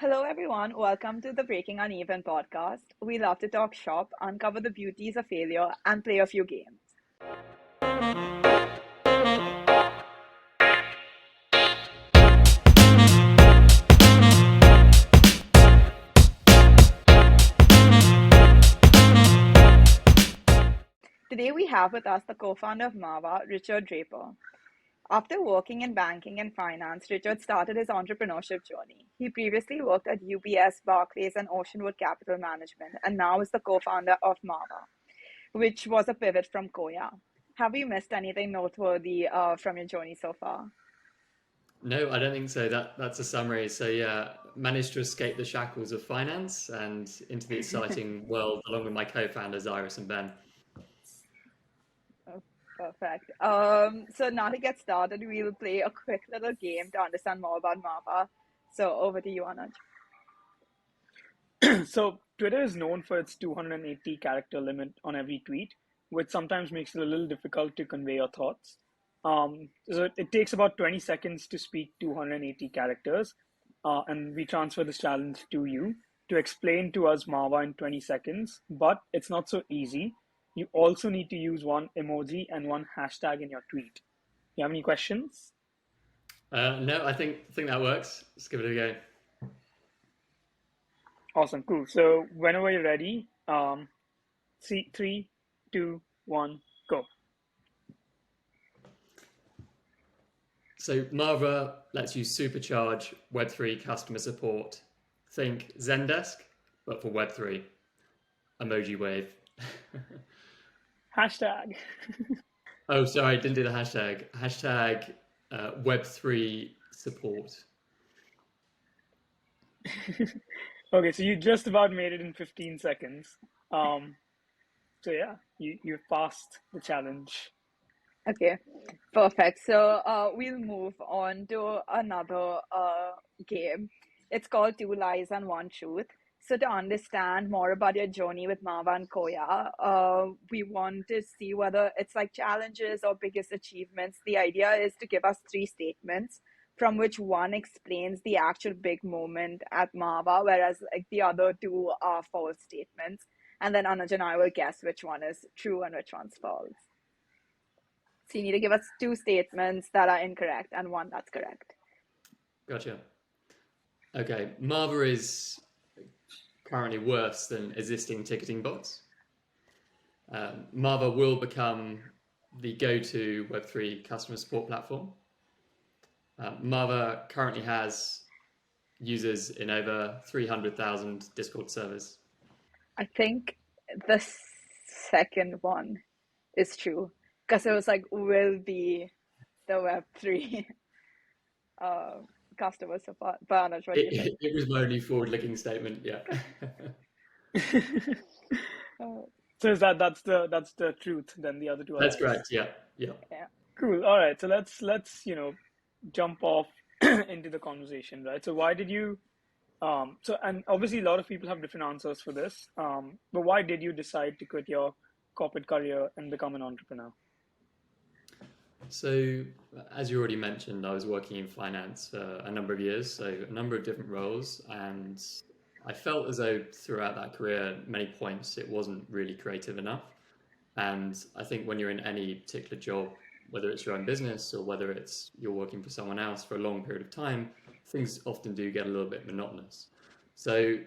Hello, everyone. Welcome to the Breaking Uneven podcast. We love to talk shop, uncover the beauties of failure, and play a few games. Today, we have with us the co founder of Mava, Richard Draper. After working in banking and finance, Richard started his entrepreneurship journey. He previously worked at UBS Barclays and Oceanwood Capital Management, and now is the co founder of Mava, which was a pivot from Koia. Have you missed anything noteworthy from your journey so far? No, I don't think so. That's a summary. So yeah, managed to escape the shackles of finance and into the exciting world along with my co-founders Iris and Ben. Oh, perfect. So now to get started, we'll play a quick little game to understand more about Mava. So over to you, Anuj. So Twitter is known for its 280 character limit on every tweet, which sometimes makes it a little difficult to convey your thoughts. So it takes about 20 seconds to speak 280 characters, and we transfer this challenge to you to explain to us Mava in 20 seconds, but it's not so easy. You also need to use one emoji and one hashtag in your tweet. You have any questions? No, I think that works. Let's give it a go. Awesome, cool. So whenever you're ready, see, three, two, one, go. So Mava lets you supercharge Web3 customer support. Think Zendesk, but for Web3. Emoji wave. Hashtag. Oh, sorry, didn't do the hashtag. Hashtag Web3 support. Okay, so you just about made it in 15 seconds. So yeah, you passed the challenge. Okay, perfect. So we'll move on to another game. It's called Two Lies and One Truth. So to understand more about your journey with Mava and Koya, we want to see whether it's like challenges or biggest achievements. The idea is to give us three statements from which one explains the actual big moment at Mava, whereas like the other two are false statements. And then Anuj and I will guess which one is true and which one's false. So you need to give us two statements that are incorrect and one that's correct. Gotcha. Okay, Mava is currently worse than existing ticketing bots. Mava will become the go-to Web3 customer support platform. Mava currently has users in over 300,000 Discord servers. I think the second one is true because it was like will be the Web3 customer support. But Anuj, what do you think? It was my only forward-looking statement, yeah. Uh, So is that's the truth? Then the other two are That's lies. correct, yeah. yeah. Cool. All right. So let's jump off into the conversation, right? So why did you so and obviously a lot of people have different answers for this. But why did you decide to quit your corporate career and become an entrepreneur? So, as you already mentioned, I was working in finance for a number of years, so a number of different roles, and I felt as though throughout that career, at many points, it wasn't really creative enough. And I think when you're in any particular job, whether it's your own business or whether it's you're working for someone else for a long period of time, things often do get a little bit monotonous. So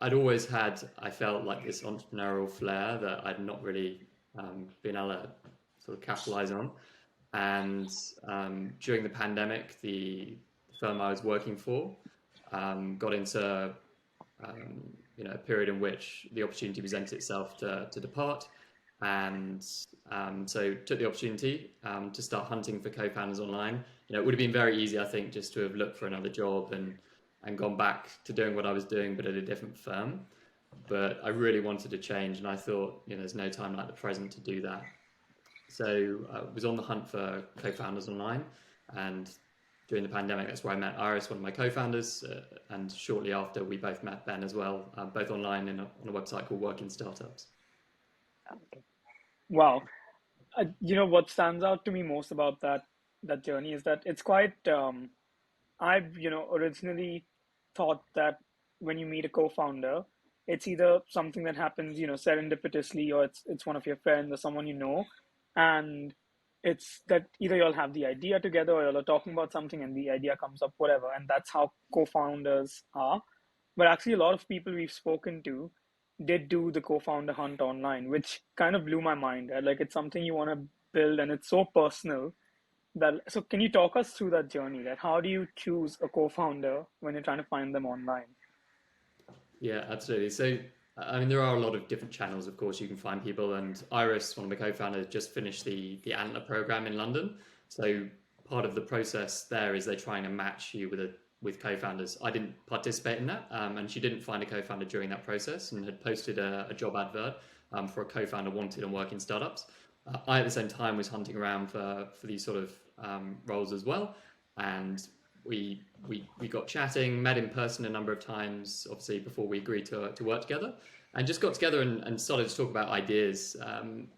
I'd always had, I felt like this entrepreneurial flair that I'd not really been able to sort of capitalize on. And during the pandemic, the firm I was working for got into a period in which the opportunity presented itself to depart, and so took the opportunity to start hunting for co-founders online. It would have been very easy, I think, just to have looked for another job and gone back to doing what I was doing, but at a different firm. But I really wanted to change, and I thought, there's no time like the present to do that. So I was on the hunt for co-founders online, and during the pandemic, that's where I met Iris, one of my co-founders, and shortly after, we both met Ben as well, both online on a website called Working Startups. Wow. What stands out to me most about that journey is that it's quite. I've originally thought that when you meet a co-founder, it's either something that happens, serendipitously, or it's one of your friends or someone you know, and it's that either you'll have the idea together or you're talking about something and the idea comes up, whatever, and that's how co-founders are. But actually, a lot of people we've spoken to did do the co-founder hunt online, which kind of blew my mind. Right? Like it's something you want to build, and it's so personal that. So, can you talk us through that journey? That how do you choose a co-founder when you're trying to find them online? Yeah, absolutely. So, I mean, there are a lot of different channels, of course, you can find people. And Iris, one of my co-founders, just finished the Antler program in London. So part of the process there is they're trying to match you with co-founders. I didn't participate in that, and she didn't find a co-founder during that process, and had posted a job advert for a co-founder wanted and work in startups. I, at the same time, was hunting around for these sort of roles as well, and we got chatting, met in person a number of times, obviously before we agreed to work together, and just got together and started to talk about ideas.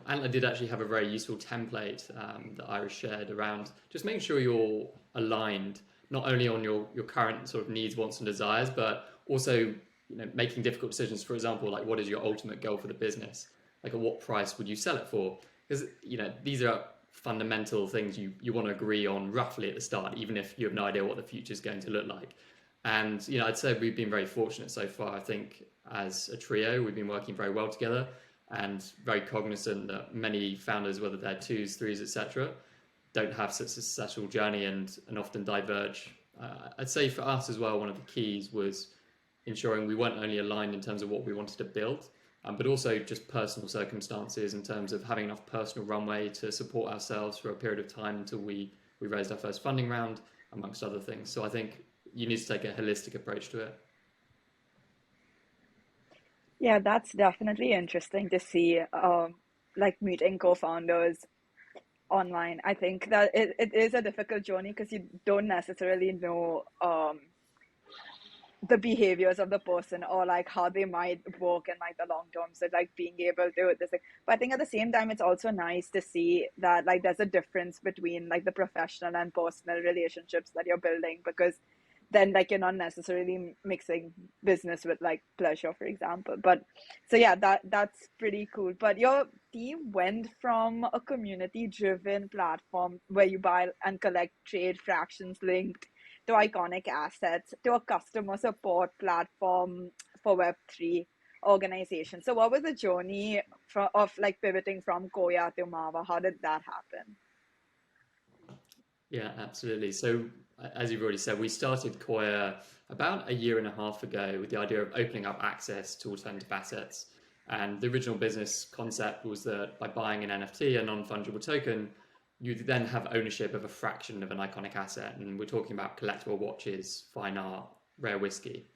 Antler did actually have a very useful template that Iris shared around just making sure you're aligned, not only on your current sort of needs, wants, and desires, but also making difficult decisions. For example, like what is your ultimate goal for the business? Like at what price would you sell it for? Because these are fundamental things you want to agree on roughly at the start, even if you have no idea what the future is going to look like. And I'd say we've been very fortunate so far. I think as a trio, we've been working very well together, and very cognizant that many founders, whether they're twos, threes, etc., don't have such a successful journey and often diverge. I'd say for us as well, one of the keys was ensuring we weren't only aligned in terms of what we wanted to build, but also just personal circumstances in terms of having enough personal runway to support ourselves for a period of time until we raised our first funding round, amongst other things. So I think you need to take a holistic approach to it. Yeah, that's definitely interesting to see, like meeting co-founders online. I think that it is a difficult journey because you don't necessarily know the behaviors of the person, or like how they might work in like the long term. So like being able to this, but I think at the same time it's also nice to see that like there's a difference between like the professional and personal relationships that you're building, because then like you're not necessarily mixing business with like pleasure, for example. But so yeah, that's pretty cool. But your team went from a community driven platform where you buy and collect trade fractions linked to iconic assets to a customer support platform for Web3 organization. So what was the journey of like pivoting from Koia to Mava? How did that happen? Yeah, absolutely. So as you've already said, we started Koia about a year and a half ago with the idea of opening up access to alternative assets. And the original business concept was that by buying an NFT, a non-fungible token, you then have ownership of a fraction of an iconic asset. And we're talking about collectible watches, fine art, rare whiskey.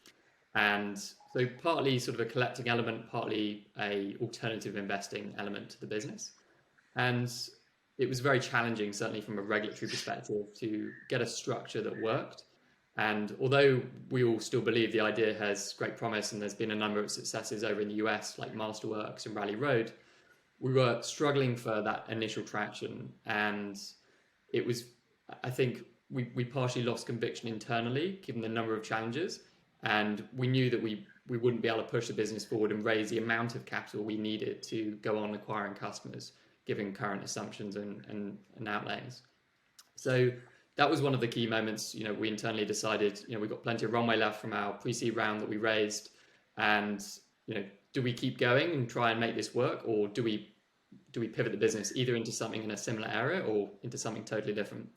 And so partly sort of a collecting element, partly a alternative investing element to the business. And it was very challenging, certainly from a regulatory perspective, to get a structure that worked. And although we all still believe the idea has great promise, and there's been a number of successes over in the US, like Masterworks and Rally Road, we were struggling for that initial traction. And it was, I think, we partially lost conviction internally, given the number of challenges. And we knew that we wouldn't be able to push the business forward and raise the amount of capital we needed to go on acquiring customers, given current assumptions and outlays. So that was one of the key moments. We internally decided, we've got plenty of runway left from our pre-seed round that we raised, and do we keep going and try and make this work, or do we pivot the business either into something in a similar area or into something totally different?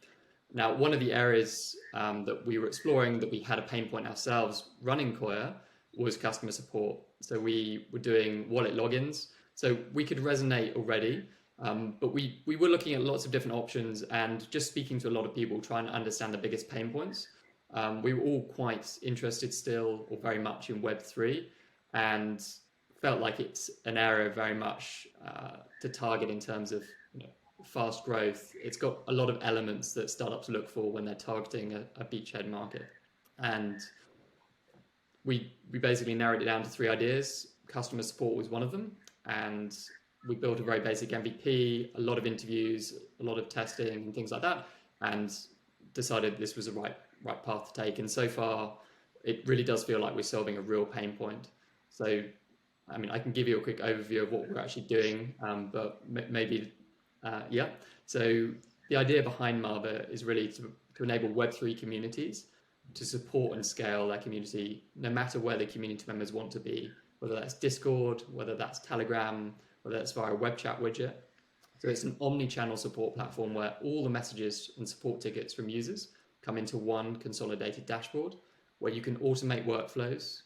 Now, one of the areas that we were exploring, that we had a pain point ourselves running Koia, was customer support. So we were doing wallet logins. So we could resonate already, but we were looking at lots of different options and just speaking to a lot of people, trying to understand the biggest pain points. We were all quite interested still, or very much, in Web3, and felt like it's an area very much to target in terms of fast growth. It's got a lot of elements that startups look for when they're targeting a beachhead market. And we basically narrowed it down to 3 ideas. Customer support was one of them. And we built a very basic MVP, a lot of interviews, a lot of testing and things like that, and decided this was the right path to take. And so far, it really does feel like we're solving a real pain point. So, I mean, I can give you a quick overview of what we're actually doing, but maybe, yeah. So the idea behind Mava is really to enable Web3 communities to support and scale their community, no matter where the community members want to be, whether that's Discord, whether that's Telegram, whether that's via a web chat widget. So it's an omni-channel support platform where all the messages and support tickets from users come into one consolidated dashboard where you can automate workflows,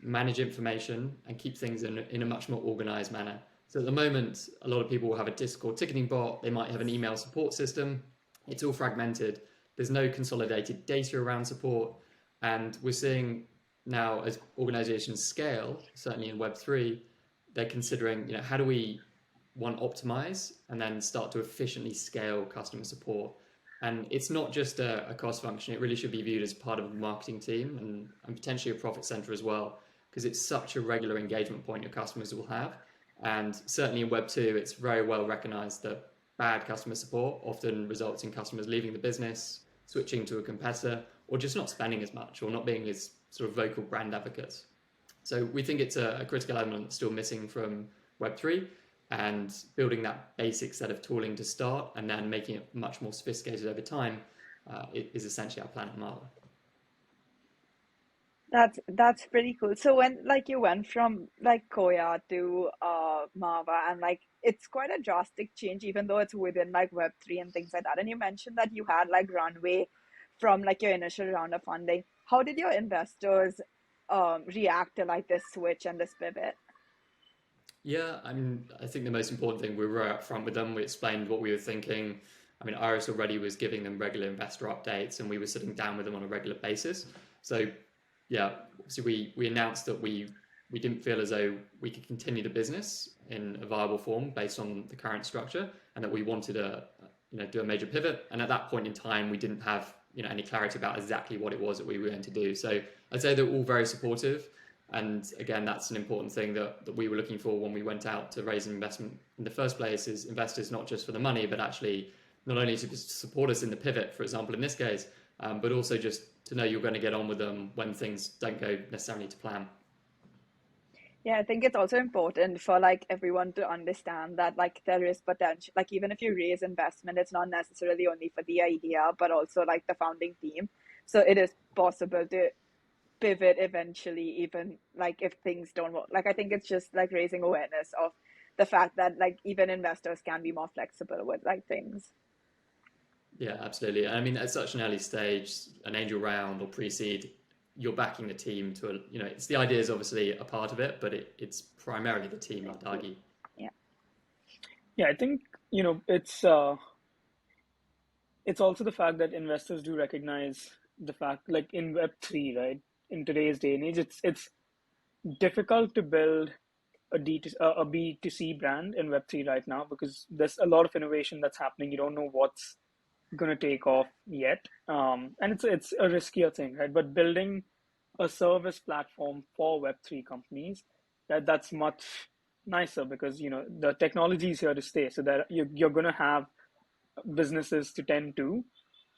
manage information, and keep things in a much more organized manner. So at the moment, a lot of people will have a Discord ticketing bot, they might have an email support system. It's all fragmented. There's no consolidated data around support. And we're seeing now as organizations scale, certainly in Web3, they're considering, how do we optimize and then start to efficiently scale customer support. And it's not just a cost function, it really should be viewed as part of a marketing team and potentially a profit center as well, because it's such a regular engagement point your customers will have. And certainly in Web2, it's very well recognized that bad customer support often results in customers leaving the business, switching to a competitor, or just not spending as much or not being as sort of vocal brand advocates. So we think it's a critical element still missing from Web3, and building that basic set of tooling to start and then making it much more sophisticated over time is essentially our plan at Mava. That's pretty cool. So when like you went from like Koia to Mava, and like it's quite a drastic change, even though it's within like Web3 and things like that. And you mentioned that you had like runway from like your initial round of funding. How did your investors react to like this switch and this pivot? Yeah, I mean, I think the most important thing, we were right up front with them. We explained what we were thinking. I mean, Iris already was giving them regular investor updates, and we were sitting down with them on a regular basis. So, yeah, obviously we announced that we didn't feel as though we could continue the business in a viable form based on the current structure, and that we wanted to, do a major pivot. And at that point in time, we didn't have, any clarity about exactly what it was that we were going to do. So I'd say they're all very supportive. And again, that's an important thing that we were looking for when we went out to raise an investment in the first place, is investors not just for the money, but actually not only to support us in the pivot, for example, in this case, but also just to know you're going to get on with them when things don't go necessarily to plan. Yeah, I think it's also important for like everyone to understand that like there is potential, like even if you raise investment, it's not necessarily only for the idea, but also like the founding team. So it is possible to pivot eventually, even like if things don't work. Like I think it's just like raising awareness of the fact that like even investors can be more flexible with like things. Yeah, absolutely. I mean, at such an early stage, an angel round or pre-seed, you're backing the team to it's the idea is obviously a part of it, but it's primarily the team, I'd argue. Yeah, I think it's also the fact that investors do recognize the fact, like in Web3, right? In today's day and age, it's difficult to build a B2C brand in Web3 right now, because there's a lot of innovation that's happening. You don't know what's going to take off yet, and it's a riskier thing, right? But building a service platform for Web3 companies, that's much nicer, because the technology is here to stay, so that you're going to have businesses to tend to.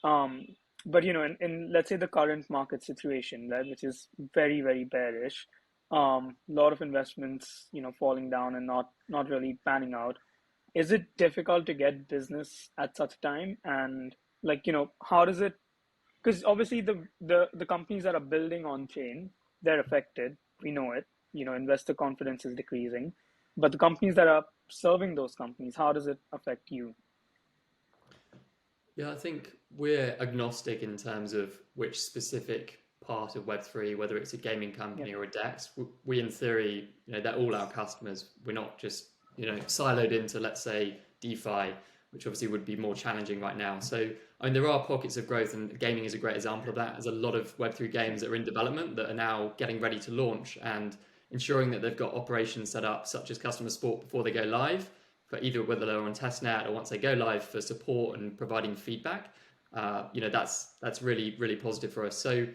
But in let's say the current market situation, right, which is very, very bearish, a lot of investments falling down and not really panning out. Is it difficult to get business at such a time? And like how does it, because obviously the companies that are building on chain, they're affected, we know it, investor confidence is decreasing, but the companies that are serving those companies, how does it affect you? Yeah, I think we're agnostic in terms of which specific part of Web3, whether it's a gaming company or a DEX. We, in theory, they're all our customers. We're not just, siloed into, let's say, DeFi, which obviously would be more challenging right now. So, I mean, there are pockets of growth, and gaming is a great example of that. There's a lot of Web3 games that are in development that are now getting ready to launch, and ensuring that they've got operations set up, such as customer support before they go live, for either whether they're on testnet or once they go live, for support and providing feedback. That's really, really positive for us. So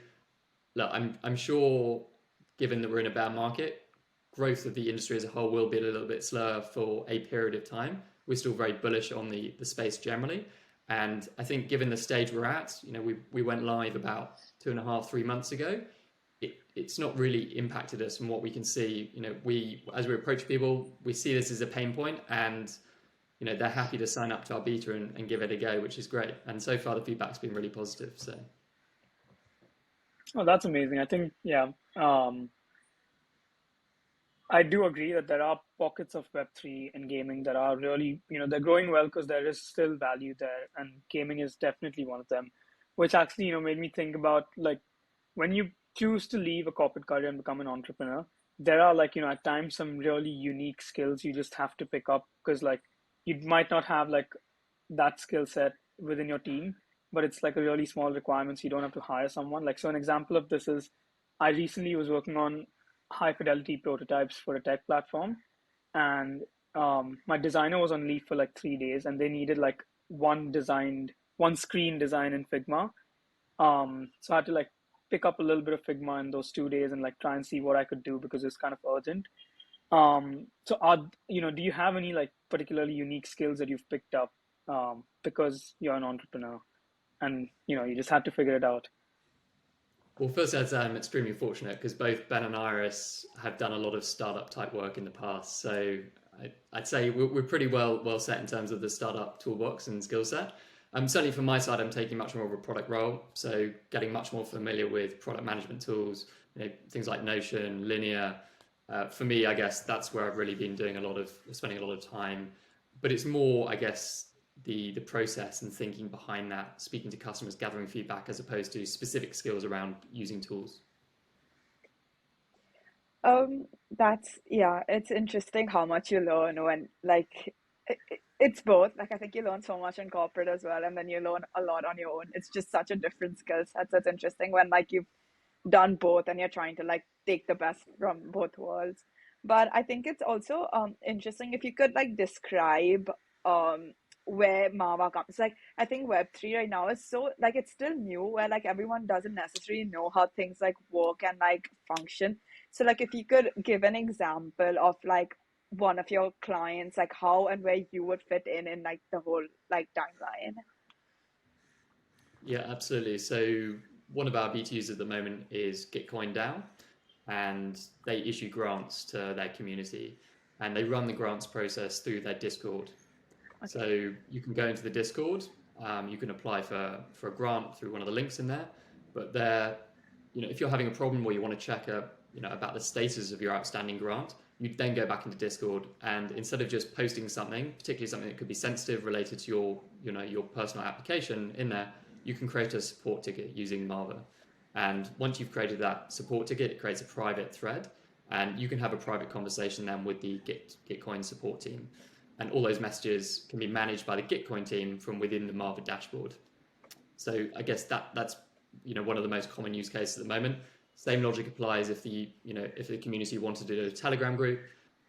look, I'm sure, given that we're in a bear market, growth of the industry as a whole will be a little bit slower for a period of time. We're still very bullish on the space generally. And I think given the stage we're at, we went live about 2.5, 3 months ago. it's not really impacted us from what we can see. As we approach people, we see this as a pain point, and they're happy to sign up to our beta and give it a go, which is great. And so far, the feedback's been really positive. So, Oh, that's amazing. I think, yeah, I do agree that there are pockets of Web3 and gaming that are really, they're growing well because there is still value there, and gaming is definitely one of them, which actually, made me think about like when you choose to leave a corporate career and become an entrepreneur, there are like, at times some really unique skills you just have to pick up because like you might not have like that skill set within your team, but it's like a really small requirement, so you don't have to hire someone. Like, so an example of this is I recently was working on high fidelity prototypes for a tech platform, and my designer was on leave for like 3 days, and they needed like one screen design in Figma. So I had to like pick up a little bit of Figma in those 2 days and like try and see what I could do because it's kind of urgent. So do you have any like particularly unique skills that you've picked up because you're an entrepreneur and you just had to figure it out? well, first I'd say I'm extremely fortunate because both Ben and Iris have done a lot of startup type work in the past. So I'd say we're pretty well set in terms of the startup toolbox and skill set. Certainly from my side, I'm taking much more of a product role. So getting much more familiar with product management tools, things like Notion, Linear. For me, I guess that's where I've really been spending a lot of time. But it's more, I guess, the process and thinking behind that, speaking to customers, gathering feedback, as opposed to specific skills around using tools. It's interesting how much you learn when like it's both. Like I think you learn so much in corporate as well, and then you learn a lot on your own. It's just such a different skill set. So it's interesting when like you've done both and you're trying to like take the best from both worlds. But I think it's also interesting if you could like describe um where Mava comes. Like I think Web3 right now is so like it's still new where like everyone doesn't necessarily know how things like work and like function. So like if you could give an example of like one of your clients, like how and where you would fit in like the whole like timeline. Yeah, absolutely. So one of our beta users at the moment is Gitcoin DAO, and they issue grants to their community, and they run the grants process through their Discord. Okay. So you can go into the Discord, you can apply for a grant through one of the links in there, but there, if you're having a problem or you want to check about the status of your outstanding grant, you'd then go back into Discord, and instead of just posting something, particularly something that could be sensitive related to your personal application in there, you can create a support ticket using Mava. And once you've created that support ticket, it creates a private thread, and you can have a private conversation then with the Gitcoin support team. And all those messages can be managed by the Gitcoin team from within the Mava dashboard. So I guess that's one of the most common use cases at the moment. Same logic applies if the community wanted to do a Telegram group,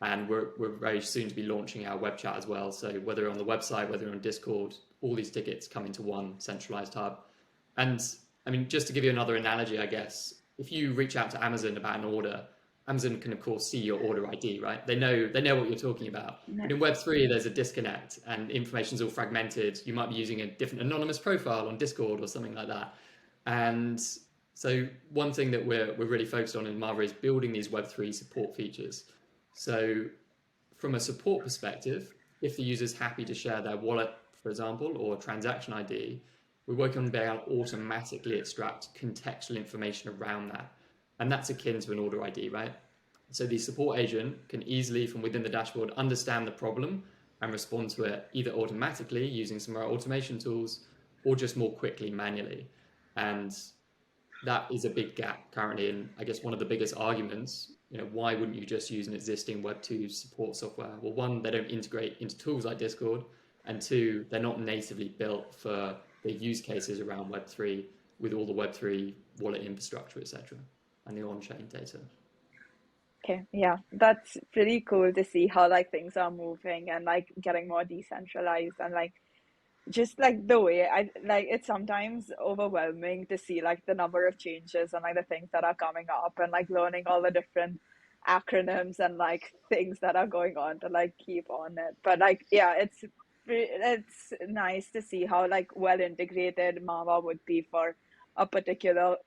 and we're very soon to be launching our web chat as well. So whether on the website, whether on Discord, all these tickets come into one centralized hub. And I mean, just to give you another analogy, I guess, if you reach out to Amazon about an order, Amazon can of course see your order ID, right? They know what you're talking about. Yeah. But in Web3, there's a disconnect and information's all fragmented. You might be using a different anonymous profile on Discord or something like that. And so one thing that we're really focused on in Mava is building these Web3 support features. So from a support perspective, if the user's happy to share their wallet, for example, or transaction ID, we're working on being able to automatically extract contextual information around that. And that's akin to an order ID, right? So the support agent can easily, from within the dashboard, understand the problem and respond to it either automatically using some of our automation tools or just more quickly manually. And that is a big gap currently. And I guess one of the biggest arguments, why wouldn't you just use an existing Web2 support software? Well, one, they don't integrate into tools like Discord. And two, they're not natively built for the use cases around Web3 with all the Web3 wallet infrastructure, etc., and the on-chain data. Okay, yeah, that's pretty cool to see how like things are moving and like getting more decentralized and like just like the way I like it's sometimes overwhelming to see like the number of changes and like the things that are coming up and like learning all the different acronyms and like things that are going on to like keep on it. But like yeah, it's nice to see how like well integrated Mava would be for a particular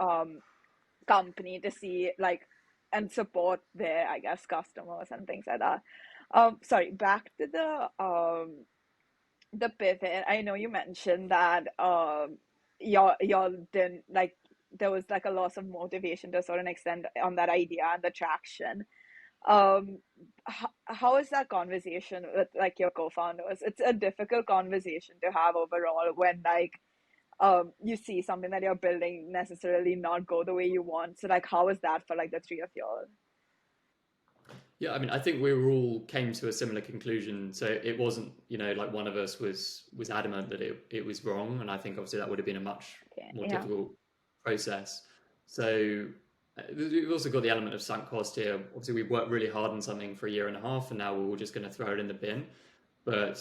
company to see like and support their, I guess, customers and things like that. Sorry, back to the pivot. I know you mentioned that y'all didn't like there was like a loss of motivation to a certain extent on that idea and the traction. Um, how is that conversation with like your co-founders? It's a difficult conversation to have overall when like you see something that you're building necessarily not go the way you want. So like how is that for like the three of y'all? Yeah, I mean, I think we were all came to a similar conclusion. So it wasn't, like one of us was adamant that it was wrong, and I think obviously that would have been a much Okay, more yeah. difficult process. So we've also got the element of sunk cost here. Obviously, we worked really hard on something for a year and a half, and now we're all just going to throw it in the bin. But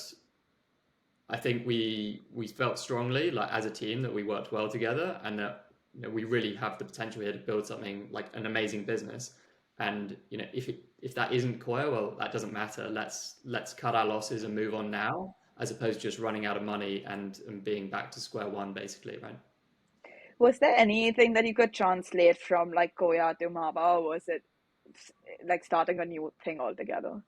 I think we felt strongly, like as a team, that we worked well together, and that we really have the potential here to build something like an amazing business. And if that isn't Koia, well, that doesn't matter. Let's cut our losses and move on now, as opposed to just running out of money and being back to square one, basically, right? Was there anything that you could translate from like Koya to Mava, or was it like starting a new thing altogether?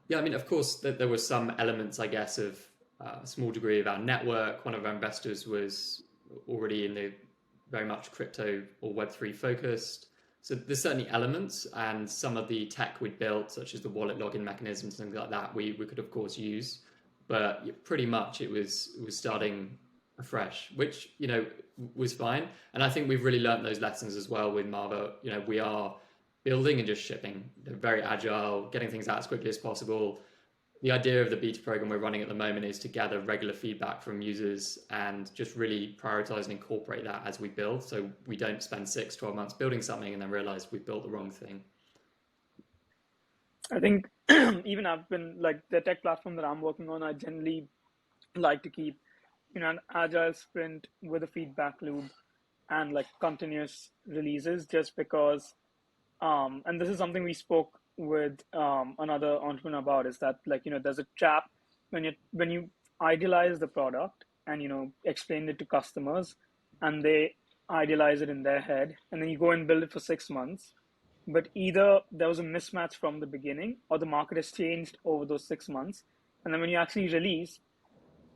Yeah, I mean, of course, there were some elements, I guess, of a small degree of our network. One of our investors was already in the very much crypto or Web3 focused. So there's certainly elements, and some of the tech we'd built, such as the wallet login mechanisms, things like that, we could of course use. But pretty much it was starting afresh, which was fine. And I think we've really learned those lessons as well with Mava. We are building and just shipping. They're very agile, getting things out as quickly as possible. The idea of the beta program we're running at the moment is to gather regular feedback from users and just really prioritize and incorporate that as we build, so we don't spend 6-12 months building something and then realize we've built the wrong thing. I think even I've been like the tech platform that I'm working on, I generally like to keep an agile sprint with a feedback loop and like continuous releases, just because and this is something we spoke with another entrepreneur about, is that like there's a trap when you idealize the product and explain it to customers, and they idealize it in their head, and then you go and build it for 6 months, but either there was a mismatch from the beginning or the market has changed over those 6 months, and then when you actually release,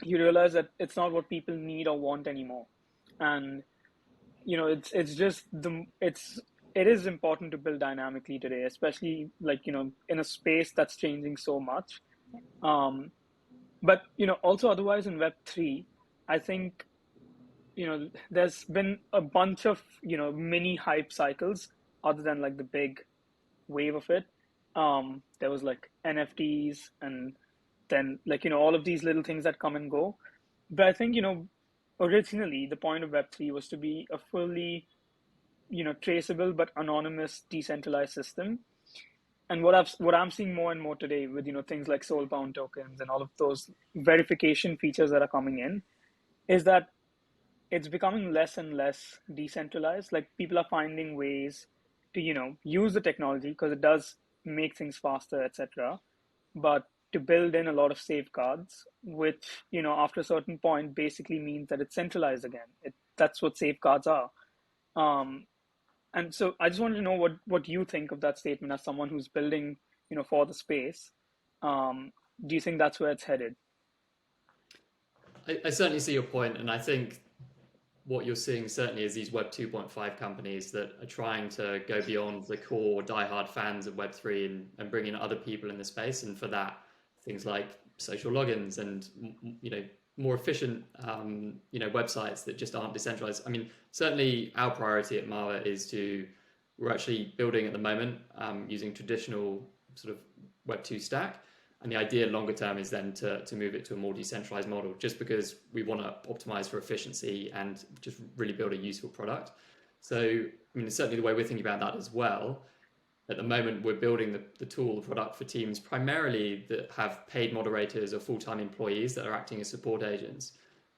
you realize that it's not what people need or want anymore. And it's just it is important to build dynamically today, especially like in a space that's changing so much. But also otherwise in Web3, I think there's been a bunch of mini hype cycles other than like the big wave of it. There was like NFTs, and then like all of these little things that come and go. But I think originally the point of Web3 was to be a fully traceable but anonymous decentralized system. And what I'm seeing more and more today with things like soulbound tokens and all of those verification features that are coming in, is that it's becoming less and less decentralized. Like people are finding ways to use the technology because it does make things faster, etc., but to build in a lot of safeguards, which after a certain point basically means that it's centralized again. That's what safeguards are. And so I just wanted to know what you think of that statement as someone who's building for the space. Do you think that's where it's headed? I certainly see your point, and I think what you're seeing certainly is these Web 2.5 companies that are trying to go beyond the core diehard fans of Web3 and bring in other people in the space. And for that, things like social logins and more efficient websites that just aren't decentralized. I mean, certainly our priority at Mava is we're actually building at the moment using traditional sort of Web2 stack. And the idea longer term is then to move it to a more decentralized model, just because we want to optimize for efficiency and just really build a useful product. So, I mean, certainly the way we're thinking about that as well. At the moment, we're building the tool, the product for teams primarily that have paid moderators or full-time employees that are acting as support agents.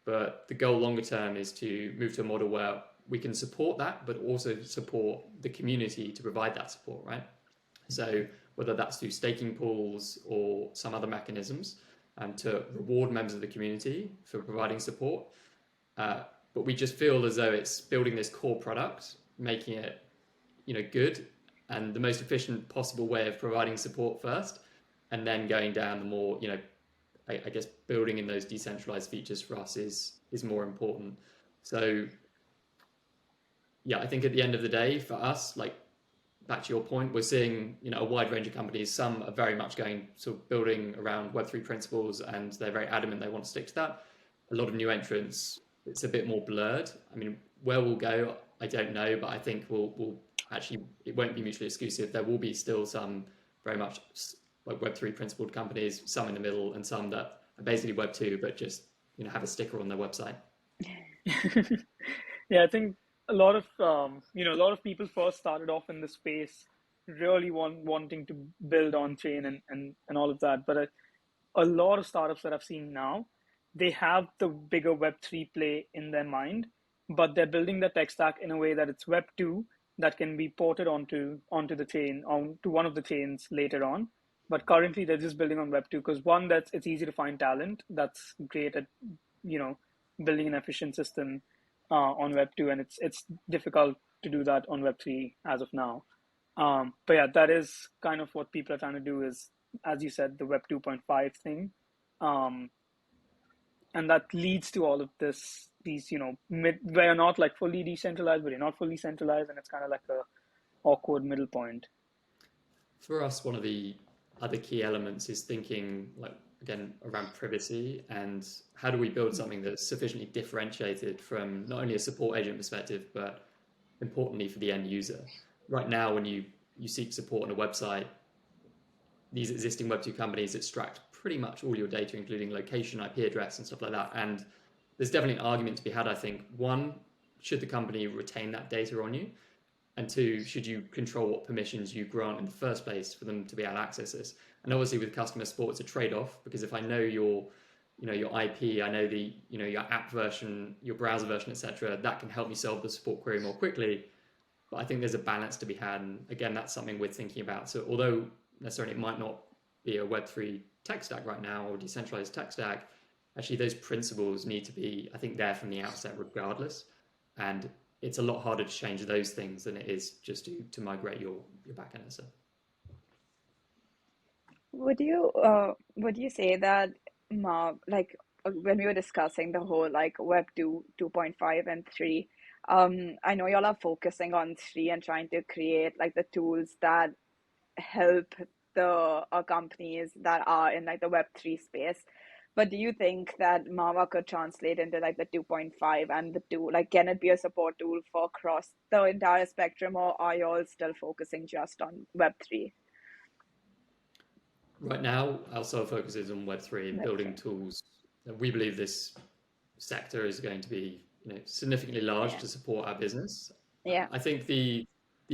But the goal longer term is to move to a model where we can support that, but also support the community to provide that support, right? So whether that's through staking pools or some other mechanisms, to reward members of the community for providing support. But we just feel as though it's building this core product, making it good and the most efficient possible way of providing support first, and then going down the more, I guess building in those decentralized features for us is more important. So yeah, I think at the end of the day for us, like back to your point, we're seeing a wide range of companies. Some are very much going sort of building around Web3 principles, and they're very adamant they want to stick to that. A lot of new entrants, it's a bit more blurred. I mean, where we'll go, I don't know, but I think we'll actually, it won't be mutually exclusive. There will be still some very much like Web3 principled companies, some in the middle, and some that are basically Web2 but just have a sticker on their website. Yeah, I think a lot of a lot of people first started off in the space really wanting to build on chain and all of that, but a lot of startups that I've seen now, they have the bigger Web3 play in their mind, but they're building the tech stack in a way that it's Web2 that can be ported onto the chain, onto one of the chains later on. But currently they're just building on Web2 because one, it's easy to find talent that's great at building an efficient system on Web2, and it's difficult to do that on Web3 as of now. But yeah, that is kind of what people are trying to do is, as you said, the Web 2.5 thing. And that leads to all of these, where you're not like fully decentralized, but you're not fully centralized, and it's kind of like a awkward middle point. For us, one of the other key elements is thinking like, again, around privacy and how do we build something that's sufficiently differentiated from not only a support agent perspective, but importantly for the end user. Right now, when you seek support on a website, these existing Web2 companies extract pretty much all your data, including location, IP address, and stuff like that. And there's definitely an argument to be had, I think. One, should the company retain that data on you? And two, should you control what permissions you grant in the first place for them to be able to access this? And obviously with customer support, it's a trade-off, because if I know your IP, I know your app version, your browser version, etc., that can help me solve the support query more quickly. But I think there's a balance to be had. And again, that's something we're thinking about. So although necessarily it might not be a Web3 tech stack right now or decentralized tech stack, actually those principles need to be, I think, there from the outset regardless. And it's a lot harder to change those things than it is just to migrate your backend asset. Would you say that like when we were discussing the whole like Web 2.5 and 3, I know y'all are focusing on 3 and trying to create like the tools that help the companies that are in like the Web3 space. But do you think that Mava could translate into like the 2.5 and the 2? Like, can it be a support tool for across the entire spectrum, or are you all still focusing just on Web3? Right now, our sole focus is on Web3 and building tools. We believe this sector is going to be significantly large to support our business. Yeah. I think the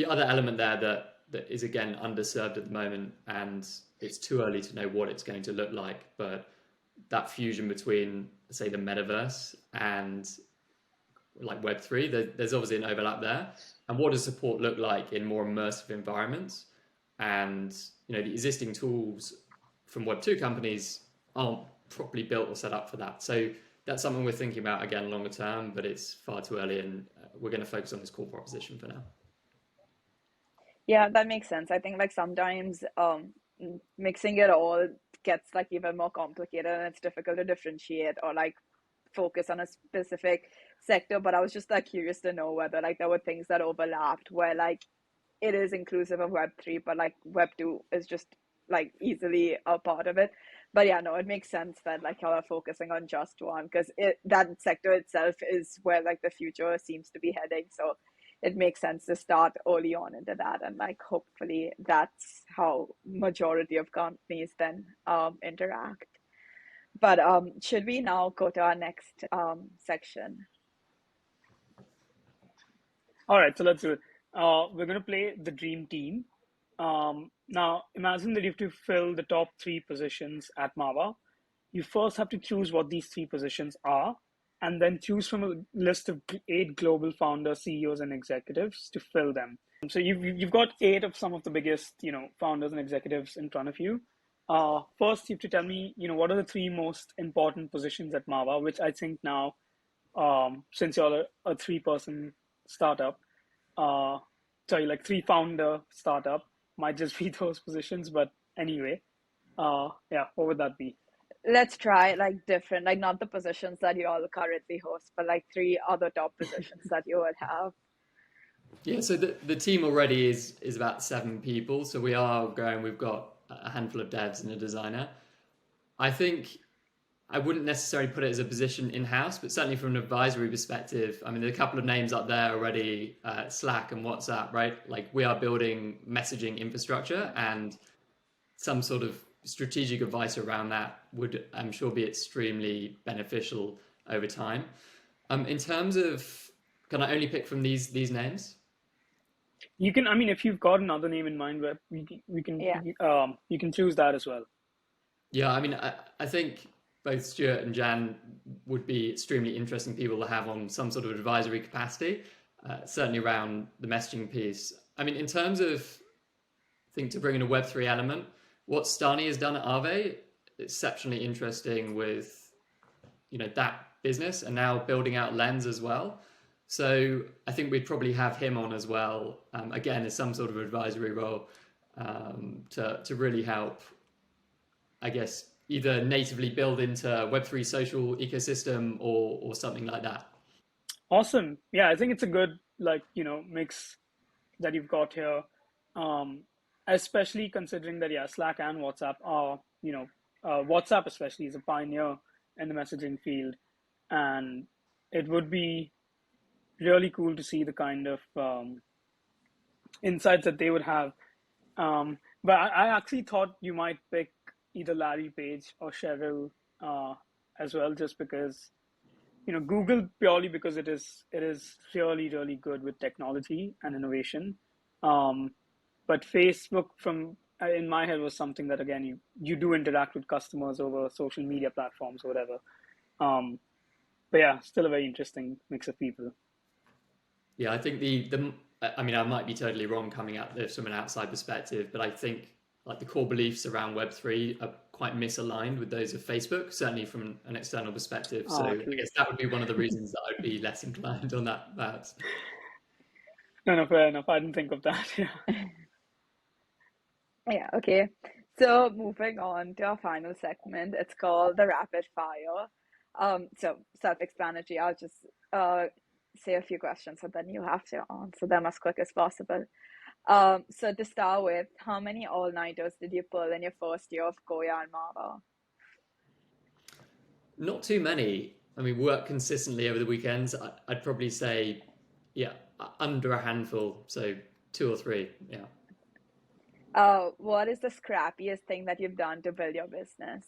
other element there that is again underserved at the moment, and it's too early to know what it's going to look like, but that fusion between, say, the metaverse and like Web3, there's obviously an overlap there. And what does support look like in more immersive environments? And the existing tools from Web2 companies aren't properly built or set up for that. So that's something we're thinking about again longer term, but it's far too early, and we're going to focus on this core proposition for now. Yeah, that makes sense. I think like sometimes mixing it all gets like even more complicated, and it's difficult to differentiate or like focus on a specific sector. But I was just like curious to know whether like there were things that overlapped where like it is inclusive of Web3, but like Web2 is just like easily a part of it. But yeah, no, it makes sense that like y'all are focusing on just one, because that sector itself is where like the future seems to be heading. So it makes sense to start early on into that, and like hopefully that's how majority of companies then interact. But should we now go to our next section? All right, so let's do it. We're going to play the dream team. Now, imagine that you have to fill the top 3 positions at Mava. You first have to choose what these 3 positions are, and then choose from a list of 8 global founders, CEOs, and executives to fill them. So you've got 8 of some of the biggest, founders and executives in front of you. First, you have to tell me, what are the 3 most important positions at Mava, which I think now, since you're a 3-person startup, like 3 founder startup might just be those positions. But anyway, yeah, what would that be? Let's try like different, like not the positions that you all currently host, but like 3 other top positions that you would have. Yeah, so the team already is about 7 people. So we are growing. We've got a handful of devs and a designer. I think I wouldn't necessarily put it as a position in-house, but certainly from an advisory perspective, I mean, there are a couple of names up there already, Slack and WhatsApp, right? Like we are building messaging infrastructure, and some sort of strategic advice around that would, I'm sure, be extremely beneficial over time. In terms of, can I only pick from these names? You can, I mean, if you've got another name in mind, where Yeah. you can choose that as well. Yeah, I mean, I think both Stuart and Jan would be extremely interesting people to have on some sort of advisory capacity, certainly around the messaging piece. I mean, in terms of, I think to bring in a Web3 element, what Stani has done at Aave, exceptionally interesting with, that business, and now building out Lens as well. So I think we'd probably have him on as well, again, as some sort of advisory role, to really help, I guess, either natively build into Web3 social ecosystem or something like that. Awesome. Yeah, I think it's a good mix that you've got here, especially considering that Slack and WhatsApp are WhatsApp especially is a pioneer in the messaging field, and it would be really cool to see the kind of insights that they would have. But I actually thought you might pick either Larry Page or Cheryl as well, just because Google, purely because it is really, really good with technology and innovation. But Facebook, from in my head, was something that, again, you do interact with customers over social media platforms or whatever. But yeah, still a very interesting mix of people. Yeah, I think I mean, I might be totally wrong coming at this from an outside perspective, but I think like the core beliefs around Web3 are quite misaligned with those of Facebook, certainly from an external perspective. So I guess that would be one of the reasons that I'd be less inclined on that, perhaps. No, fair enough. I didn't think of that. Yeah. Yeah, okay. So moving on to our final segment, it's called the rapid fire. So self-explanatory. I'll just say a few questions and then you have to answer them as quick as possible. So to start with, how many all-nighters did you pull in your first year of Koia and Mava? Not too many. I mean, work consistently over the weekends. I'd probably say, yeah, under a handful. So 2 or 3. Yeah. What is the scrappiest thing that you've done to build your business?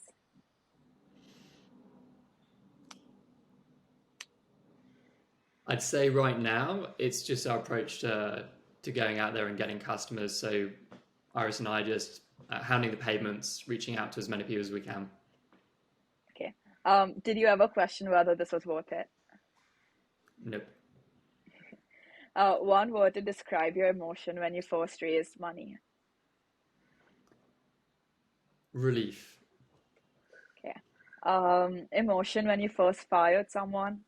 I'd say right now it's just our approach to going out there and getting customers. So Iris and I just hounding the pavements, reaching out to as many people as we can. Okay. Did you ever question whether this was worth it? Nope. One word to describe your emotion when you first raised money. Relief. Okay. Emotion when you first fired someone.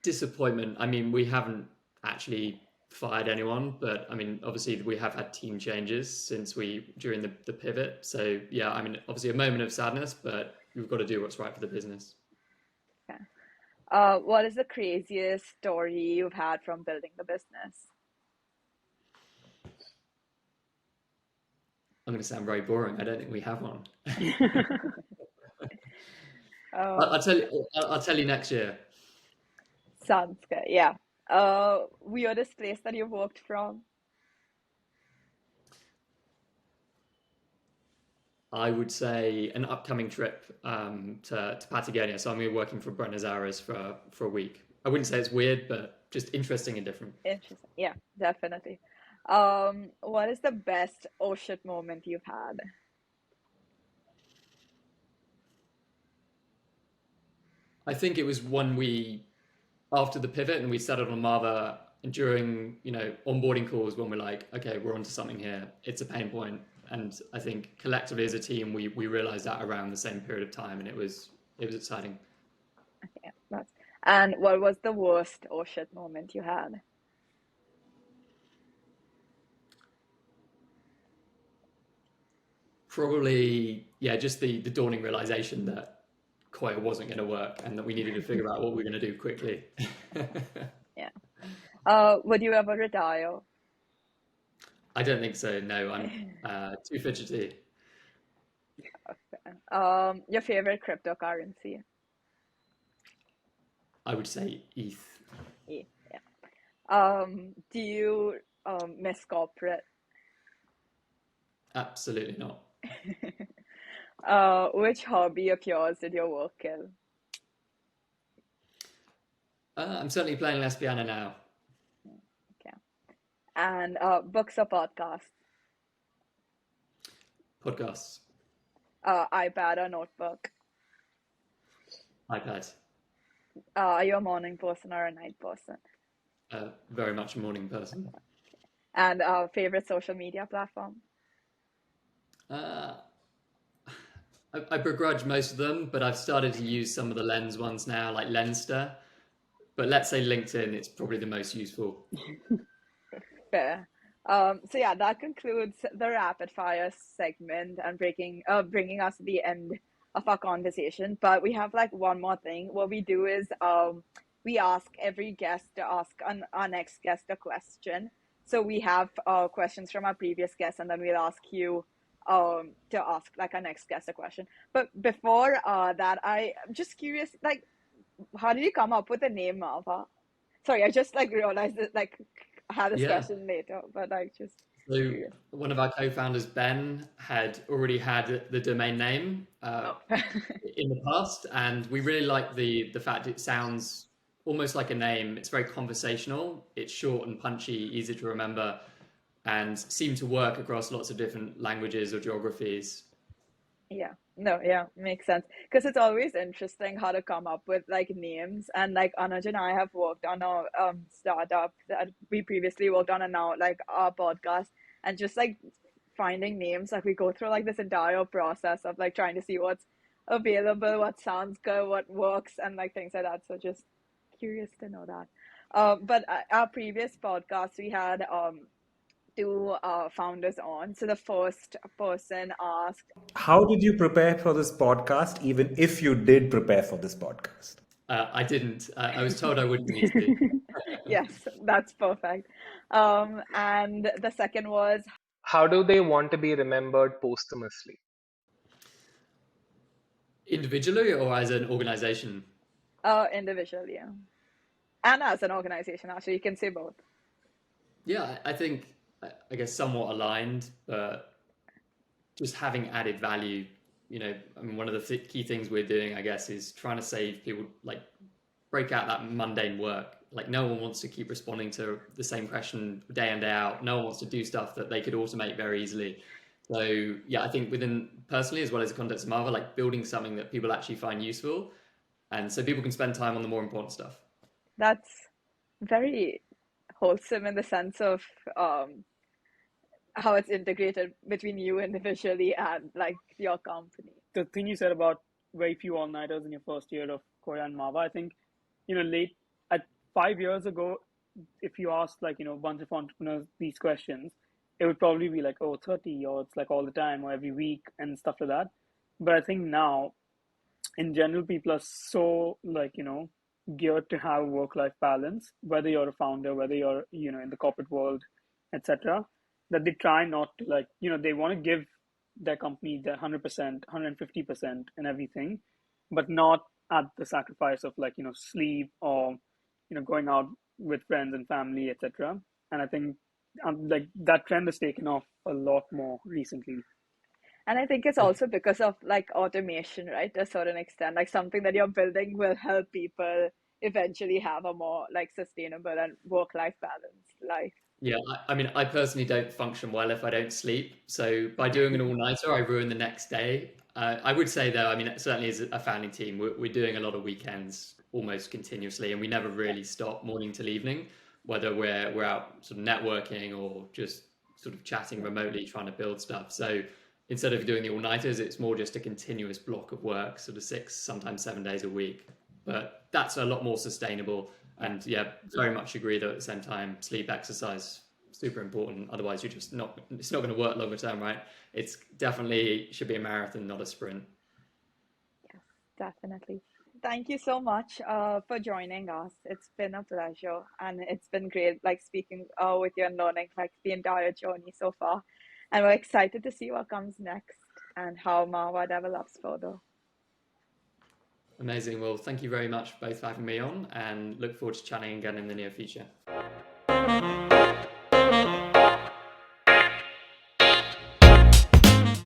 Disappointment. I mean, we haven't actually fired anyone, but I mean, obviously we have had team changes since during the pivot. So yeah, I mean, obviously a moment of sadness, but we've got to do what's right for the business. Okay. What is the craziest story you've had from building the business? I'm going to sound very boring. I don't think we have one. Oh, I'll tell you next year. sounds good. Yeah. Weirdest place that you've worked from? I would say an upcoming trip to Patagonia. So I'm going to be working for Buenos Aires for a week. I wouldn't say it's weird, but just interesting and different. Interesting. Yeah, definitely. What is the best oh shit moment you've had? I think it was after the pivot and we settled on Mava, and during onboarding calls when we're like, okay, we're onto something here. It's a pain point, and I think collectively as a team we realized that around the same period of time, and it was exciting. Okay, And what was the worst oh shit moment you had? Probably, yeah, just the dawning realization that Koia wasn't going to work and that we needed to figure out what we were going to do quickly. Yeah. Would you ever retire? I don't think so. No, I'm too fidgety. Your favorite cryptocurrency? I would say ETH. Yeah. Do you miss corporate? Absolutely not. Which hobby of yours did your work kill? I'm certainly playing less piano now. Okay. And books or podcasts? Podcasts, iPad or notebook? iPad. Are you a morning person or a night person? Very much a morning person. And favorite social media platform? Uh, I begrudge most of them, but I've started to use some of the Lens ones now, like Lenster. But let's say LinkedIn, it's probably the most useful. Fair. So yeah, that concludes the rapid fire segment and bringing us to the end of our conversation. But we have like one more thing. What we do is we ask every guest to ask our next guest a question. So we have questions from our previous guests, and then we'll ask you to ask like our next guest a question. But before that, I'm just curious, like, how did you come up with the name Mava? Sorry, I just like realized that like I had this Yeah. question later, but like just So curious. one of our co-founders, Ben, had already had the domain name Oh. in the past, and we really like the fact it sounds almost like a name. It's very conversational. It's short and punchy, easy to remember, and seem to work across lots of different languages or geographies. Yeah, no, yeah, makes sense. Because it's always interesting how to come up with like names. And like Anuj and I have worked on a startup that we previously worked on, and now like our podcast, and just like finding names. Like we go through like this entire process of like trying to see what's available, what sounds good, what works, and like things like that. So just curious to know that. But our previous podcast, we had two founders on. So the first person asked, How did you prepare for this podcast, even if you did prepare for this podcast? I didn't. I was told I wouldn't need to. yes, that's perfect. And the second was, How do they want to be remembered posthumously? Individually or as an organization? individually, yeah. And as an organization, actually, you can say both. Yeah, I think, I guess somewhat aligned, but just having added value. I mean, one of the key things we're doing, I guess, is trying to save people, like break out that mundane work. Like no one wants to keep responding to the same question day in, day out. No one wants to do stuff that they could automate very easily. So yeah, I think within personally, as well as the context of Mava, like building something that people actually find useful. And so people can spend time on the more important stuff. That's very wholesome in the sense of how it's integrated between you individually and like your company. The thing you said about very few all-nighters in your first year of Koia and Mava, I think, late at 5 years ago, if you asked like, a bunch of entrepreneurs these questions, it would probably be like, oh, 30, or it's like all the time or every week and stuff like that. But I think now, in general, people are so like, geared to have work-life balance, whether you're a founder, whether you're, in the corporate world, etc., that they try not to like, they want to give their company their 100%, 150% and everything, but not at the sacrifice of like, sleep or, going out with friends and family, etc. And I think like that trend has taken off a lot more recently. And I think it's also because of like automation, right? To a certain extent, like something that you're building will help people eventually have a more like sustainable and work-life balance life. Yeah, I mean, I personally don't function well if I don't sleep. So by doing an all-nighter, I ruin the next day. I would say though, I mean, certainly as a founding team, we're doing a lot of weekends almost continuously, and we never really stop morning till evening, whether we're out sort of networking or just sort of chatting remotely, trying to build stuff. So instead of doing the all-nighters, it's more just a continuous block of work, sort of 6, sometimes 7 days a week. but that's a lot more sustainable. And yeah, very much agree that at the same time, sleep, exercise, super important. Otherwise, you're just not, it's not going to work longer term, right? It's definitely should be a marathon, not a sprint. Yes, definitely. Thank you so much for joining us. It's been a pleasure, and it's been great, like speaking with you and learning like the entire journey so far. And we're excited to see what comes next and how Mava develops further. Amazing. Well, thank you very much both for having me on, and look forward to chatting again in the near future.